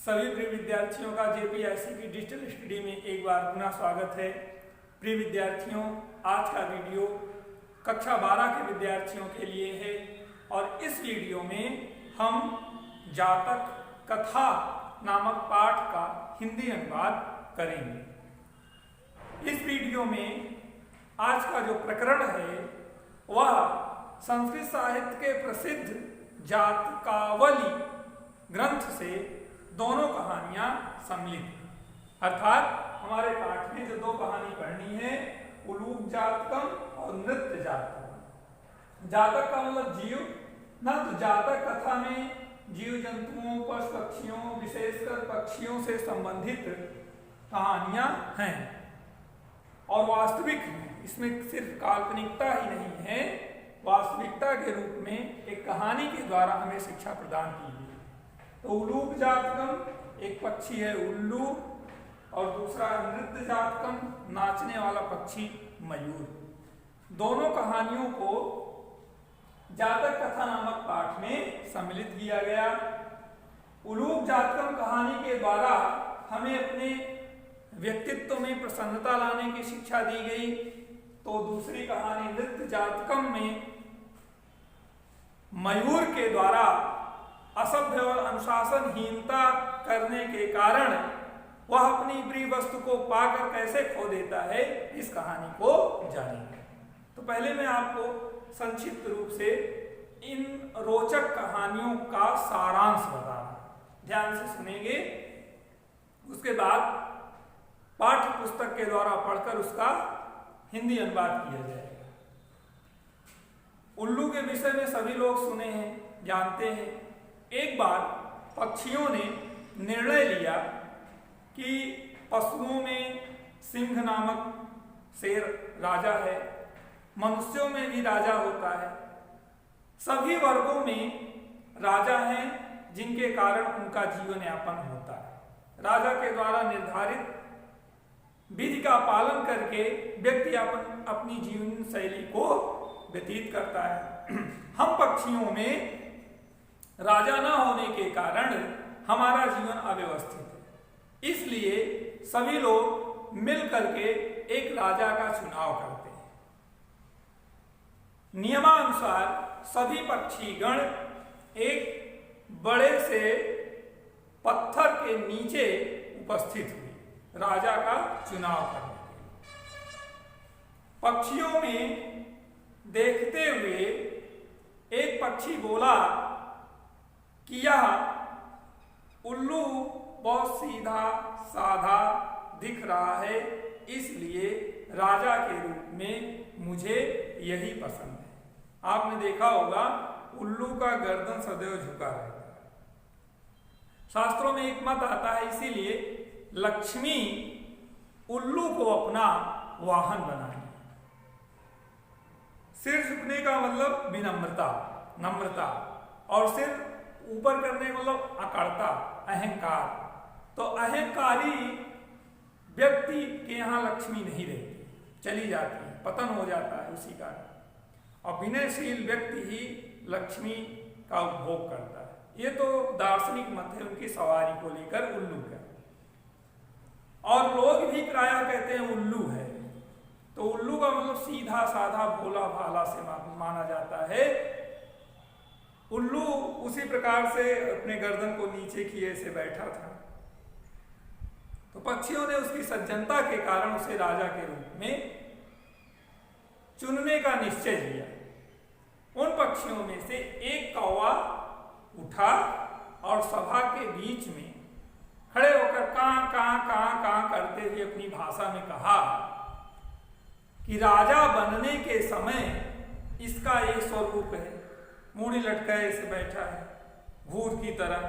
सभी प्रिय विद्यार्थियों का जेपीएससी की डिजिटल स्टडी में एक बार पुनः स्वागत है। प्रिय विद्यार्थियों, आज का वीडियो कक्षा 12 के विद्यार्थियों के लिए है और इस वीडियो में हम जातक कथा नामक पाठ का हिंदी अनुवाद करेंगे। इस वीडियो में आज का जो प्रकरण है वह संस्कृत साहित्य के प्रसिद्ध जातकावली ग्रंथ से दोनों कहानियां सम्मिलित हैं। अर्थात हमारे पाठ में जो दो कहानी पढ़नी है, उलूक जातकम और नृत्य जातकम। जातक का मतलब जीव, ना तो जातक कथा में जीव जंतुओं, पशु पक्षियों, विशेषकर पक्षियों से संबंधित कहानियां हैं और वास्तविक हैं। इसमें सिर्फ काल्पनिकता ही नहीं है, वास्तविकता के रूप में एक कहानी के द्वारा हमें शिक्षा प्रदान की गई। तो उलूक जातकम, एक पक्षी है उल्लू और दूसरा नृत्य जातकम, नाचने वाला पक्षी मयूर। दोनों कहानियों को जातक कथा नामक पाठ में सम्मिलित किया गया। उलूक जातकम कहानी के द्वारा हमें अपने व्यक्तित्व में प्रसन्नता लाने की शिक्षा दी गई, तो दूसरी कहानी नृत्य जातकम में मयूर के द्वारा असभ्य और अनुशासनहीनता करने के कारण वह अपनी प्रिय वस्तु को पाकर कैसे खो देता है, इस कहानी को जानेंगे। तो पहले मैं आपको संक्षिप्त रूप से इन रोचक कहानियों का सारांश बता रहा हूं, ध्यान से सुनेंगे। उसके बाद पाठ्य पुस्तक के द्वारा पढ़कर उसका हिंदी अनुवाद किया जाएगा। उल्लू के विषय में सभी लोग सुने हैं, जानते हैं। एक बार पक्षियों ने निर्णय लिया कि पशुओं में सिंह नामक शेर राजा है, मनुष्यों में भी राजा होता है, सभी वर्गों में राजा हैं जिनके कारण उनका जीवन यापन होता है। राजा के द्वारा निर्धारित विधि का पालन करके व्यक्ति अपनी जीवन शैली को व्यतीत करता है। हम पक्षियों में राजा न होने के कारण हमारा जीवन अव्यवस्थित है, इसलिए सभी लोग मिल करके एक राजा का चुनाव करते हैं। नियमानुसार सभी पक्षीगण एक बड़े से पत्थर के नीचे उपस्थित हुए राजा का चुनाव करने के लिए। पक्षियों में देखते हुए एक पक्षी बोला कि यह उल्लू बहुत सीधा साधा दिख रहा है, इसलिए राजा के रूप में मुझे यही पसंद है। आपने देखा होगा उल्लू का गर्दन सदैव झुका रहता है। शास्त्रों में एक मत आता है, इसीलिए लक्ष्मी उल्लू को अपना वाहन बनाई। सिर झुकने का मतलब विनम्रता, नम्रता, और सिर ऊपर करने मतलब अकड़ता, अहंकार। तो अहंकारी व्यक्ति के यहाँ लक्ष्मी नहीं रहती, चली जाती है, पतन हो जाता है उसी का। और विनयशील व्यक्ति ही लक्ष्मी का उपभोग करता है। ये तो दार्शनिक मत है उनकी सवारी को लेकर उल्लू का। और लोग भी प्रायः कहते हैं उल्लू है, तो उल्लू का मतलब सीधा साधा भोला भाला से माना जाता है। उल्लू उसी प्रकार से अपने गर्दन को नीचे किए से बैठा था, तो पक्षियों ने उसकी सज्जनता के कारण उसे राजा के रूप में चुनने का निश्चय लिया। उन पक्षियों में से एक कौवा उठा और सभा के बीच में खड़े होकर कां कां कां कां करते हुए अपनी भाषा में कहा कि राजा बनने के समय इसका ये स्वरूप है, मूड़ी लटकाए से बैठा है भूत की तरह।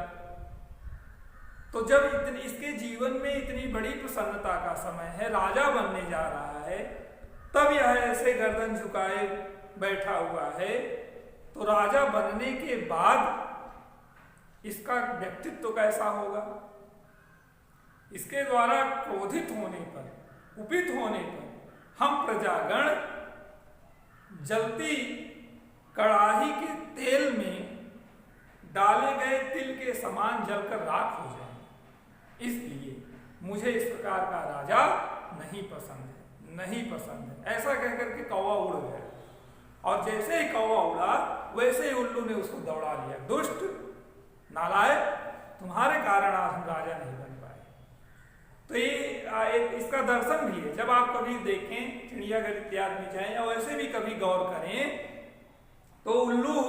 तो जब इसके जीवन में इतनी बड़ी प्रसन्नता का समय है, राजा बनने जा रहा है, तब यह ऐसे गर्दन झुकाए बैठा हुआ है, तो राजा बनने के बाद इसका व्यक्तित्व कैसा होगा? इसके द्वारा क्रोधित होने पर, कुपित होने पर हम प्रजागण जलती कड़ाही के तेल में डाले गए तिल के समान जलकर राख हो जाए। इसलिए मुझे इस प्रकार का राजा नहीं पसंद है, नहीं पसंद है। ऐसा कहकर के कौवा उड़ गया, और जैसे ही कौवा उड़ा वैसे ही उल्लू ने उसको दौड़ा लिया। दुष्ट, नालायक, तुम्हारे कारण आज हम राजा नहीं बन पाए। तो ये इसका दर्शन भी है। जब आप कभी देखें चिड़ियाघर इत्यादि में जाएं, या वैसे भी कभी गौर करें, तो उल्लू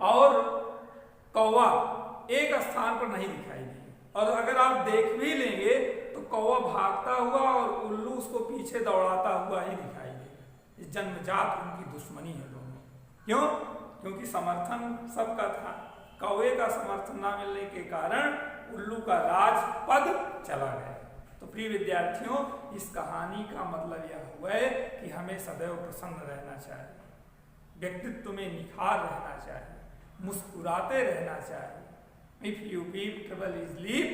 और कौवा एक स्थान पर नहीं दिखाई देंगे, और अगर आप देख भी लेंगे तो कौवा भागता हुआ और उल्लू उसको पीछे दौड़ाता हुआ ही दिखाई देगा। इस जन्मजात उनकी दुश्मनी है दोनों। क्यों? क्योंकि समर्थन सबका था। कौवे का समर्थन ना मिलने के कारण उल्लू का राजपद चला गया। तो प्रिय विद्यार्थियों, इस कहानी का मतलब यह हुआ है कि हमें सदैव प्रसन्न रहना चाहिए, व्यक्तित्व में निखार रहना चाहिए, मुस्कुराते रहना चाहिए। If you weep trouble is leave,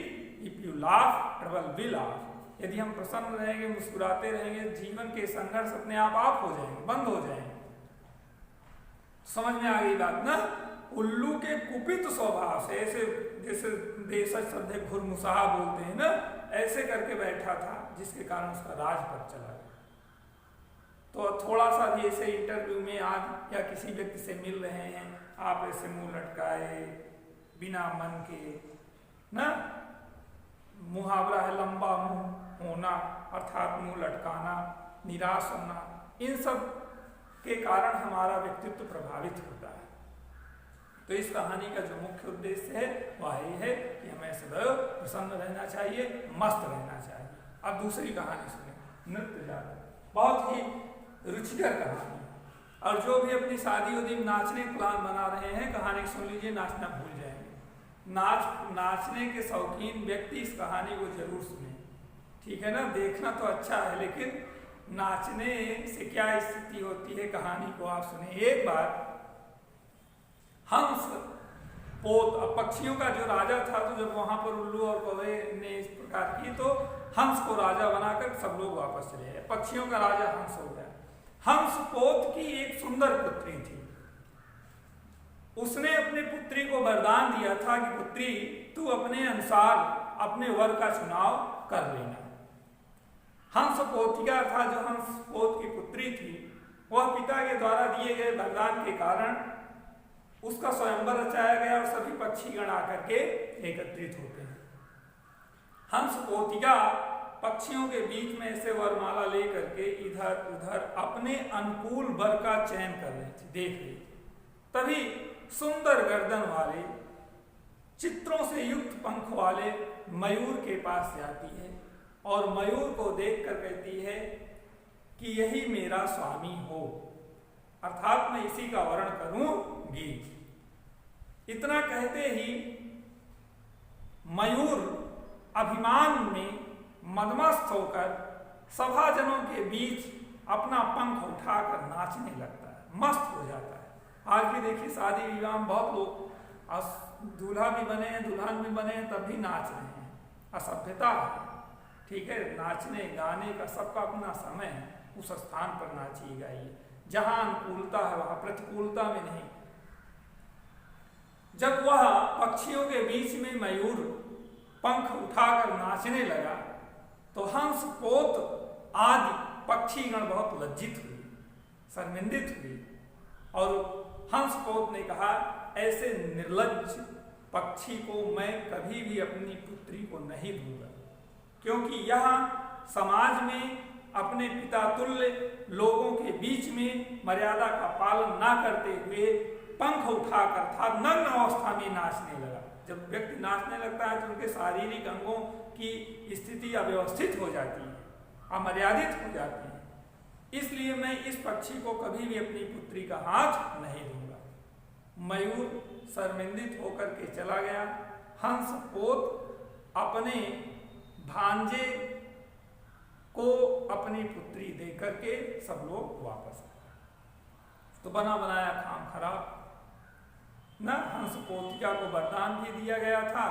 if you laugh trouble will laugh. यदि हम प्रसन्न रहेंगे, मुस्कुराते रहेंगे, जीवन के संघर्ष अपने आप हो जाएंगे, बंद हो जाएंगे। समझ में आ गई बात ना? उल्लू के कुपित स्वभाव से, ऐसे जैसे देश श्रद्धे घुरमुसाहा बोलते हैं ना, ऐसे करके बैठा था, जिसके कारण उसका राजपद चला गया। तो थोड़ा सा भी ऐसे इंटरव्यू में आज या किसी व्यक्ति से मिल रहे हैं, आप ऐसे मुंह लटकाए बिना मन के ना, मुहावरा है लंबा मुंह होना, अर्थात मुंह लटकाना, निराश होना, इन सब के कारण हमारा व्यक्तित्व प्रभावित होता है। तो इस कहानी का जो मुख्य उद्देश्य है वह ये है कि हमें सदैव प्रसन्न रहना चाहिए, मस्त रहना चाहिए। अब दूसरी कहानी सुने, नृत्य जात। बहुत ही रुचिकर कहानी, और जो भी अपनी शादी उदी में नाचने प्लान बना रहे हैं, कहानी सुन लीजिए, नाचना भूल जाएंगे। नाचने के शौकीन व्यक्ति इस कहानी को जरूर सुने, ठीक है ना? देखना तो अच्छा है, लेकिन नाचने से क्या स्थिति होती है, कहानी को आप सुने। एक बार हंस पोत, पक्षियों का जो राजा था, तो जब वहां पर उल्लू और कौवे ने इस प्रकार की, तो हंस को राजा बनाकर सब लोग वापस चले गए। पक्षियों का राजा हंस हो गया। हंस पोत की एक सुंदर पुत्री थी। उसने अपनी पुत्री को वरदान दिया था कि पुत्री, तू अपने अनुसार अपने वर का चुनाव कर लेना। हंस पोतिका था, जो हंस पोत की पुत्री थी, वह पिता के द्वारा दिए गए वरदान के कारण उसका स्वयंवर रचाया गया, और सभी पक्षीगण आकर के एकत्रित होते हैं। हंस पोतिका पक्षियों के बीच में से वरमाला लेकर के इधर उधर अपने अनुकूल वर का चयन कर रही थी, देख रही थी। तभी सुंदर गर्दन वाले, चित्रों से युक्त पंख वाले मयूर के पास जाती है, और मयूर को देखकर कहती है कि यही मेरा स्वामी हो, अर्थात मैं इसी का वर्ण करूंगी। इतना कहते ही मयूर अभिमान में मदमस्त होकर सभाजनों के बीच अपना पंख उठाकर नाचने लगता है, मस्त हो जाता है। आज भी देखिए शादी विवाह में बहुत लोग दूल्हा भी बने हैं, दुल्हन भी बने हैं, तब भी नाच रहे हैं। असभ्यता है, ठीक है? नाचने गाने का सबका अपना समय है, उस स्थान पर नाचिए गाइए जहां अनुकूलता है, वहां प्रतिकूलता में नहीं। जब वह पक्षियों के बीच में मयूर पंख उठाकर नाचने लगा, तो हंस पोत आदि पक्षीगण बहुत लज्जित हुए, शर्मिंदित हुए, और हंस पोत ने कहा, ऐसे निर्लज्ज पक्षी को मैं कभी भी अपनी पुत्री को नहीं दूंगा, क्योंकि यह समाज में अपने पिता तुल्य लोगों के बीच में मर्यादा का पालन ना करते हुए पंख उठाकर था नग्न अवस्था में नाचने लगा। जब व्यक्ति नाचने लगता है तो उनके शारीरिक अंगों की स्थिति अव्यवस्थित हो जाती है, अमर्यादित हो जाती है। इसलिए मैं इस पक्षी को कभी भी अपनी पुत्री का हाथ नहीं दूंगा। मयूर शर्मिंदित होकर के चला गया। हंस पोत अपने भांजे को अपनी पुत्री देकर के सब लोग वापस आए। तो बना बनाया काम खराब ना। हंस पोतिका को वरदान भी दिया गया था,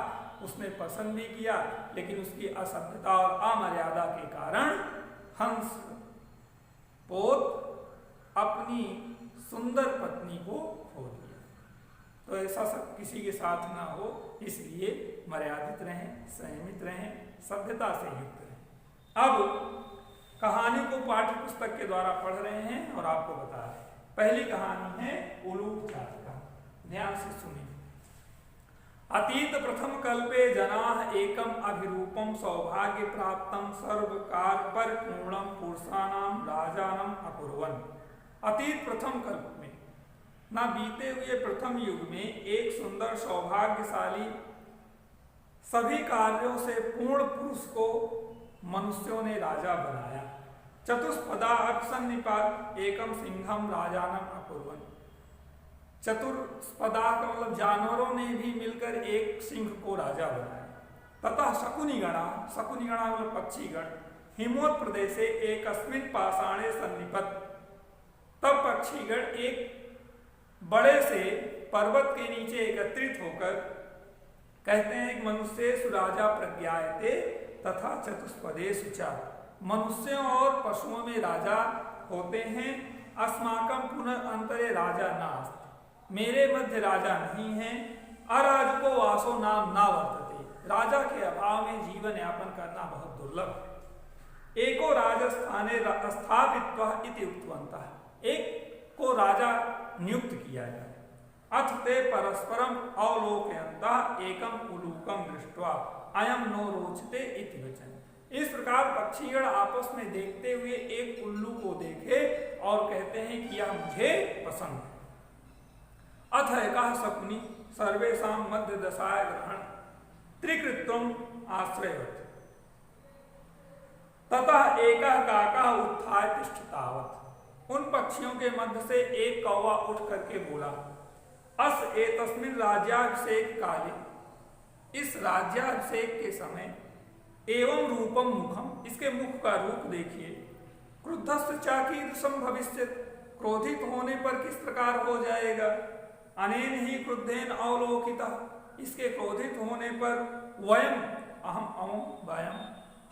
उसने पसंद भी किया, लेकिन उसकी असभ्यता और अमर्यादा के कारण हंस पोत अपनी सुंदर पत्नी को खो दिया। तो ऐसा सब किसी के साथ ना हो, इसलिए मर्यादित रहें, संयमित रहें, सभ्यता से युक्त रहें। अब कहानी को पाठ्य पुस्तक के द्वारा पढ़ रहे हैं और आपको बता रहे हैं। पहली कहानी है उलूक जातका। ध्यान से सुनिए। अतीत प्रथम कल्पे जनाः एकम अभिरूपम सौभाग्य प्राप्तम सर्वकार पर पूर्णम पुरुषाणाम राजानम अकुर्वन्। अतीत प्रथम कल्प में, ना बीते हुए प्रथम युग में, एक सुंदर सौभाग्यशाली सभी कार्यों से पूर्ण पुरुष को मनुष्यों ने राजा बनाया। चतुष्पदा अक्षन्निपात एकम सिंहम राजानम अकुर्वन्। चतुष्पदा का मतलब जानवरों ने भी मिलकर एक सिंह को राजा बनाया। तथा शकुनिगणा, शकुनिगणा मतलब पक्षीगण, हिमवत प्रदेशे एकस्मिन् पाषाणे सन्निपत। तब पक्षीगण एक बड़े से पर्वत के नीचे एकत्रित होकर कहते हैं कि मनुष्येषु राजा प्रज्ञायते तथा चतुष्पदेषु च। मनुष्यों और पशुओं में राजा होते हैं। अस्माकं पुनः अंतरे राजा नास्ति। मेरे मध्य राजा नहीं है। अराजको वासो नाम ना वर्तते। राजा के अभाव में जीवन यापन करना बहुत दुर्लभ। एको राजस्थाने स्थापित्वा इति उक्तवन्तः। एक को राजा नियुक्त किया जाए। अथ ते परस्परम अवलोकयन्तः एकम उलूकम दृष्ट्वा अयम नो रोचते इति वचन। इस प्रकार पक्षीगण आपस में देखते हुए एक उल्लू को देखे और कहते हैं कि यह मुझे पसंद है। अथ एकः शकुनी सर्वेषां मध्य दशाय ग्रहण त्रिकृत्वम आश्रयवत्। ततः एकः काकः उत्थाय तिष्ठतावत्। उन पक्षियों के मध्य से एक कौवा उठ करके बोला, अस एतस्मिन् राज्याभिषेक काले, इस राज्याभिषेक के समय, एवं रूपम मुखम, इसके मुख का रूप देखिए, क्रुद्धस्य च कीदृशं भविष्यत्, क्रोधित होने पर किस प्रकार हो जाएगा, अनेन ही क्रुद्धेन अवलोकितः, इसके क्रोधित होने पर, वयम अहम अवम वयम,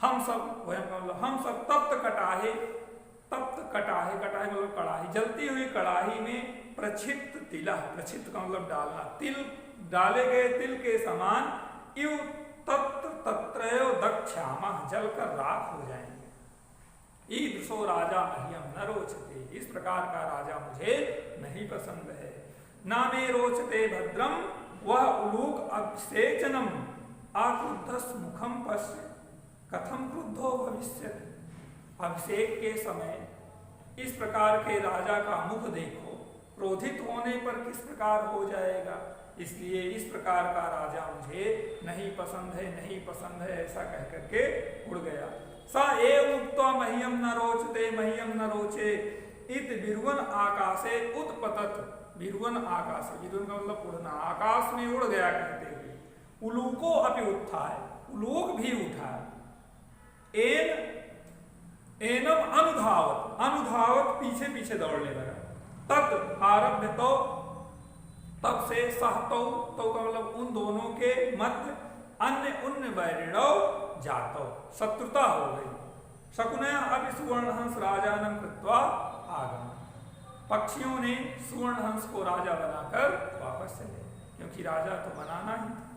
हम सब, वयम हम सब तप्त कटाहे, तप्त कटाहे, कटाहे मतलब कड़ाही, जलती हुई कड़ाही में प्रक्षिप्त तिला, प्रक्षिप्त का मतलब डालना, तिल डाले गए तिल के समान, इव तत्र तत्रयो दक्षामः, जलकर राख हो जाएंगे। ईदृशो राजा मह्यम न रोचते, इस प्रकार का राजा मुझे नहीं पसंद है। न मे रोचते भद्रम वह उलूक अभिषेचनम आक्रुद्धस् मुखम पश्य कथम क्रुद्धो भविष्यति। अभिषेक के समय इस प्रकार के राजा का मुख देखो, क्रोधित होने पर किस प्रकार हो जाएगा, इसलिए इस प्रकार का राजा मुझे नहीं पसंद है, नहीं पसंद है, ऐसा कह करके उड़ गया। स एव उक्त्वा मह्यम न रोचते मह्यम न रोचे इत बिरुवन आकाशे उत्पतत। बिरुवन आकाश, बिरुवन का मतलब उड़ना, आकाश में उड़ गया कहते हुए। उलूको अपि उत्थाय, उलूक भी उठा। एनम अनुधावत, अनुधावत पीछे पीछे दौड़ने लगा। तत् आरभ्य तो, तब से सहतौ, तो का मतलब उन दोनों के मध्य, अन्य उन्य वैरिणौ जातौ, शत्रुता हो गई। शकुनया अपि सुवर्णहंस राजानं कृत्वा आगम। पक्षियों ने सुवर्णहंस को राजा बनाकर वापस चले, क्योंकि राजा तो बनाना ही था।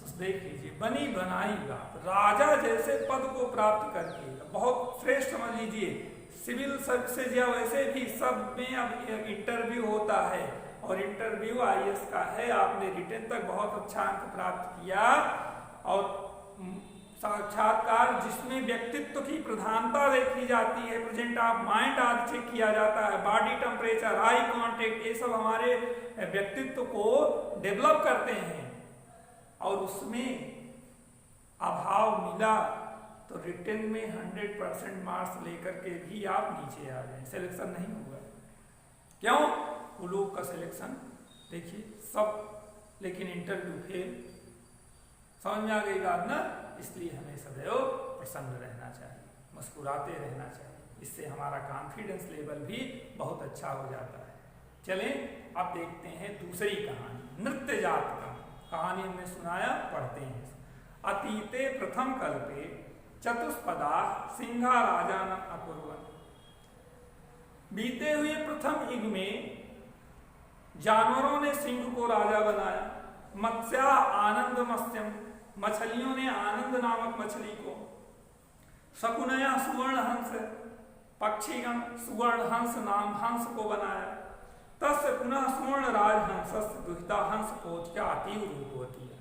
तो देख लीजिए, बनी बनाई बात, राजा जैसे पद को प्राप्त करके बहुत श्रेष्ठ समझ लीजिए। सिविल सर्विसेज या वैसे भी सब में अब इंटरव्यू होता है, और इंटरव्यू आईएएस का है, आपने रिटन तक बहुत अच्छा अंक प्राप्त किया, और साक्षात्कार जिसमें व्यक्तित्व की प्रधानता देखी जाती है, प्रेजेंट ऑफ माइंड आदि चेक किया जाता है, बॉडी टेम्परेचर, आई कांटेक्ट, ये सब हमारे व्यक्तित्व को डेवलप करते हैं। और उसमें अभाव मिला तो रिटन में 100% मार्क्स लेकर के भी आप नीचे आ जाए, सिलेक्शन नहीं होगा। क्यों? उलूक का सिलेक्शन देखिए सब, लेकिन इंटरव्यू फेल। समझ में आ गई बात ना? इसलिए हमें सदैव प्रसन्न रहना चाहिए, मुस्कुराते रहना चाहिए, इससे हमारा कॉन्फिडेंस लेवल भी बहुत अच्छा हो जाता है। चलें अब देखते हैं दूसरी कहानी, नृत्य जात का। कहानी हमने सुनाया, पढ़ते हैं। अतीते प्रथम कल्पे चतुष्पदा सिंहा राजानम अकुर्वन्। बीते हुए प्रथम युग में जानवरों ने सिंह को राजा बनाया। मत्स्या आनंद मत्स्यम, मछलियों ने आनंद नामक मछली को। शकुनया सुवर्ण हंस, पक्षीगण सुवर्ण हंस नाम हंस को बनाया। तस्य पुनः सुवर्ण राजहंस दुहिता हंस पोत क्या अतीव रूप होती है।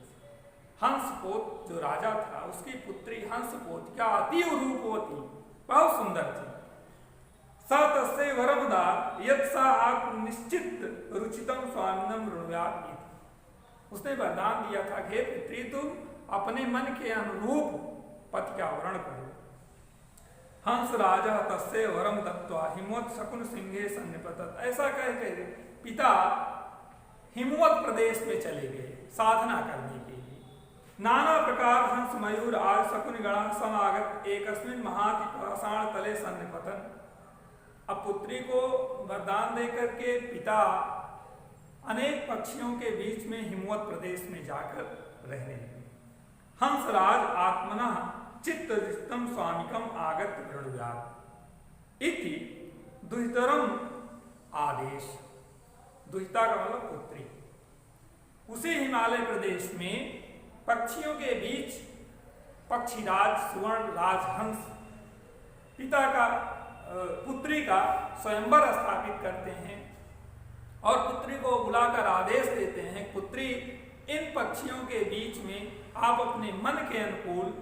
हंस पोत जो राजा था उसकी पुत्री हंस पोत क्या अतीव रूप होती, बहुत सुंदर थी। स तस्य वरमदा यत् सा आत्म निश्चित रुचितम स्वामिनम ऋणव्यापी, उसने वरदान दिया था कि पुत्री तुम अपने मन के अनुरूप पति का वरण करो। हंस राजा तस्य वरम दत्वा हिमवत शकुन सिंहे सन्निपतत, ऐसा कह के पिता हिमवत प्रदेश में चले गए साधना करने के लिए। नाना प्रकार हंस मयूर आज शकुन गणा समागत एकस्मिन महाति पाषाण तले सन्निपतन। अब पुत्री को वरदान देकर के पिता अनेक पक्षियों के बीच में हिमवत प्रदेश में जाकर रहने लगे। हंसराज आत्मनः चित्तदृष्टम स्वामिकम आगत गृणव्यात् इति दुहितरम आदेश। दुहिता का मतलब पुत्री। उसी हिमालय प्रदेश में पक्षियों के बीच पक्षीराज सुवर्ण राजहंस पिता का पुत्री का स्वयंवर स्थापित करते हैं और पुत्री को बुलाकर आदेश देते हैं, पुत्री इन पक्षियों के बीच में आप अपने मन के अनुकूल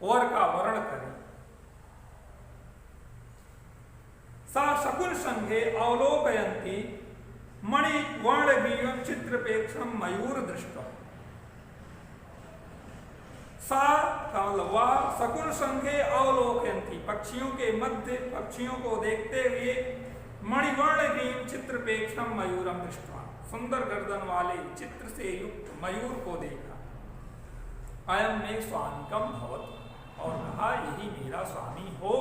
वर का वर्ण करें। सा शकुन संघे अवलोकयंती मणि वर्ण वीर्यं चित्रपेक्षम मयूर दृष्टि। सा का मतलब वह शकुन संघे अवलोकयंती, पक्षियों के मध्य पक्षियों को देखते हुए मणिवर्ण वीर्यं चित्रपेक्षम मयूरम दृष्टवा, सुंदर गर्दन वाले चित्र से युक्त मयूर को देखा। अयम में स्वामिकम भवत, और कहा यही मेरा स्वामी हो।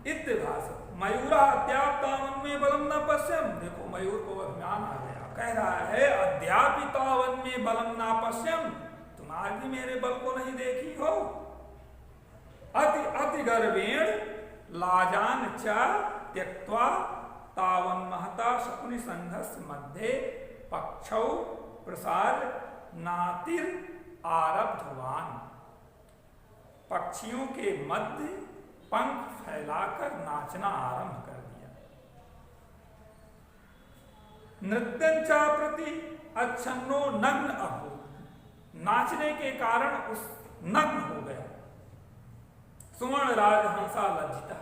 इत्तेभास मयूरा अद्यापतावन में बलम न पश्यम, देखो मयूर को अभिमान आ गया, कह रहा है अद्यापितावन में बलम न पश्यम, तुम आज भी मेरे बल को नहीं देखी हो। अति अति गर्वेण लाजान च त्यक्त्वा तावन महता शकुनि संघस्य मध्ये पक्षौ प्रसार नातिर आरब्धवान, पक्षियों के मध्य पंख फैलाकर नाचना आरंभ कर दिया। नृत्यंचा प्रति अच्छन्नो नग्न अभूत, नाचने के कारण उस नग्न हो गया। सुवर्ण राजहंसा लज्जिता,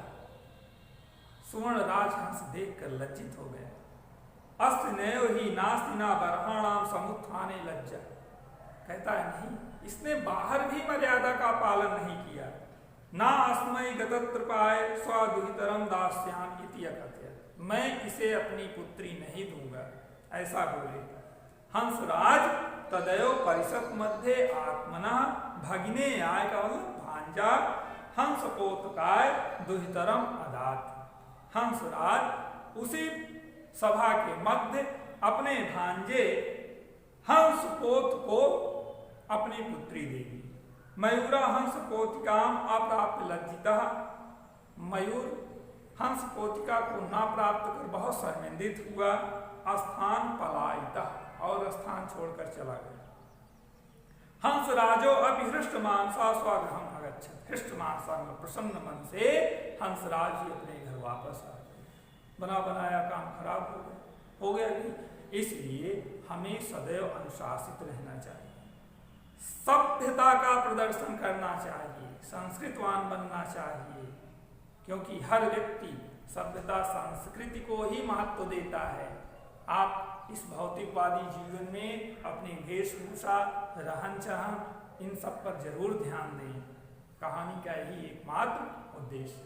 सुवर्ण राजहंस देखकर लज्जित हो गया। अस्ति नयो ही नास्ति ना बर्हाणाम समुत्थाने लज्जा, कहता है नहीं, इसने बाहर भी मर्यादा का पालन नहीं किया। ना अस्मय गतत्रपाय स्वदुहितरम दास्याम इति अकथयत्, मैं इसे अपनी पुत्री नहीं दूंगा, ऐसा बोले। हंसराज तदयो परिषद मध्य आत्मना भगिने आय का मतलब भांजा हंसपोतकाय दुहितरम अदात। हंसराज उसी सभा के मध्य अपने भांजे हंसपोत को अपनी पुत्री देगी। मयूरा हंसपोतिकाम अप्राप्त लज्जिता, मयूर हंसपोतिका को ना प्राप्त कर बहुत शर्मिंदित हुआ। स्थान पलायिता, और स्थान छोड़कर चला गया। हंसराजो अभी हृष्ट मानसा स्वगृहम अगच्छत्, हृष्ट मानसा में प्रसन्न मन से हंसराज ही अपने घर वापस आ गए। बना बनाया काम खराब हो गया नहीं, इसलिए हमें सदैव अनुशासित रहना चाहिए, सभ्यता का प्रदर्शन करना चाहिए, संस्कृतवान बनना चाहिए, क्योंकि हर व्यक्ति सभ्यता संस्कृति को ही महत्व देता है। आप इस भौतिकवादी जीवन में अपनी वेशभूषा, रहन सहन, इन सब पर जरूर ध्यान दें। कहानी का ही एकमात्र उद्देश्य है।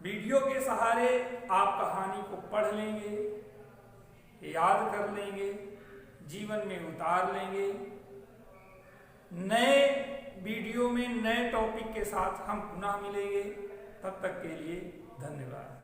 वीडियो के सहारे आप कहानी को पढ़ लेंगे, याद कर लेंगे, जीवन में उतार लेंगे। नए वीडियो में नए टॉपिक के साथ हम पुनः मिलेंगे, तब तक के लिए धन्यवाद।